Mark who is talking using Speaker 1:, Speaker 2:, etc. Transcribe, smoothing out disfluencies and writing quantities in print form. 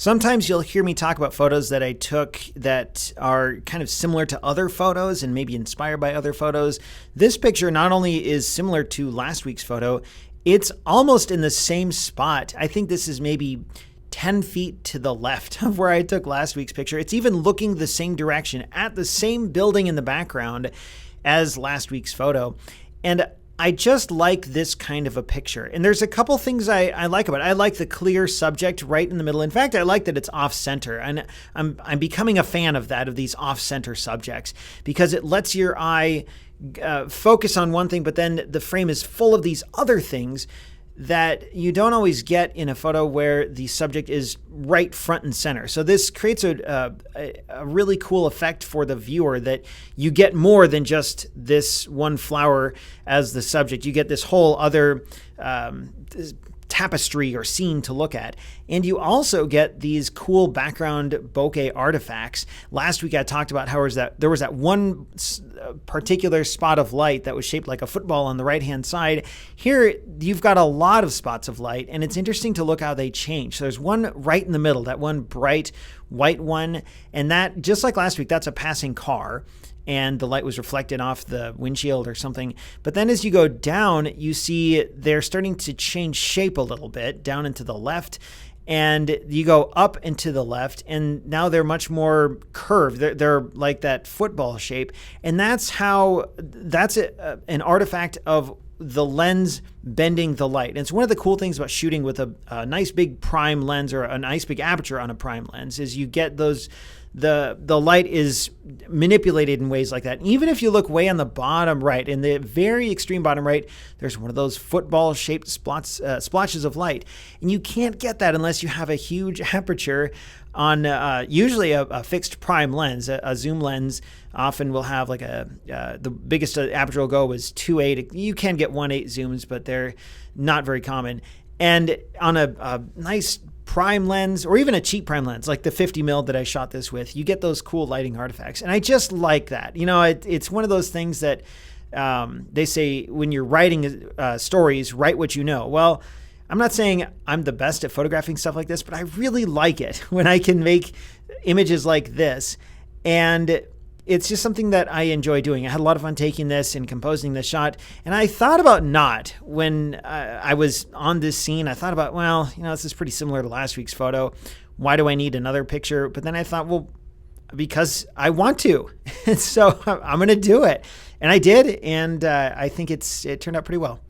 Speaker 1: Sometimes you'll hear me talk about photos that I took that are kind of similar to other photos and maybe inspired by other photos. This picture not only is similar to last week's photo, it's almost in the same spot. I think this is maybe 10 feet to the left of where I took last week's picture. It's even looking the same direction at the same building in the background as last week's photo. And I just like this kind of a picture. And there's a couple things I like about it. I like the clear subject right in the middle. In fact, I like that it's off center. And I'm becoming a fan of that, of these off center subjects, because it lets your eye focus on one thing, but then the frame is full of these other things that you don't always get in a photo where the subject is right front and center. So this creates a really cool effect for the viewer, that you get more than just this one flower as the subject. You get this whole other tapestry or scene to look at. And you also get these cool background bokeh artifacts. Last week I talked about how there was that one particular spot of light that was shaped like a football on the right-hand side. Here you've got a lot of spots of light, and it's interesting to look how they change. So there's one right in the middle, that one bright white one, and that, just like last week, that's a passing car, and the light was reflected off the windshield or something. But then as you go down, you see they're starting to change shape a little bit down into the left, and you go up and to the left, and now they're much more curved. They're like that football shape, and that's an artifact of the lens bending the light. And it's one of the cool things about shooting with a nice big prime lens, or a nice big aperture on a prime lens, is you get those, the light is manipulated in ways like that. Even if you look way on the bottom right, in the very extreme bottom right, there's one of those football shaped splotches of light. And you can't get that unless you have a huge aperture on usually a fixed prime lens. A zoom lens often will have like the biggest aperture will go is 2.8. You can get 1.8 zooms, but they're not very common. And on a nice prime lens, or even a cheap prime lens like the 50mm that I shot this with, you get those cool lighting artifacts. And I just like that. You know, it's one of those things that they say when you're writing stories, write what you know. Well, I'm not saying I'm the best at photographing stuff like this, but I really like it when I can make images like this. And it's just something that I enjoy doing. I had a lot of fun taking this and composing this shot. And I thought about when I was on this scene, I thought about, well, you know, this is pretty similar to last week's photo. Why do I need another picture? But then I thought, well, because I want to. And so I'm going to do it. And I did. And I think it turned out pretty well.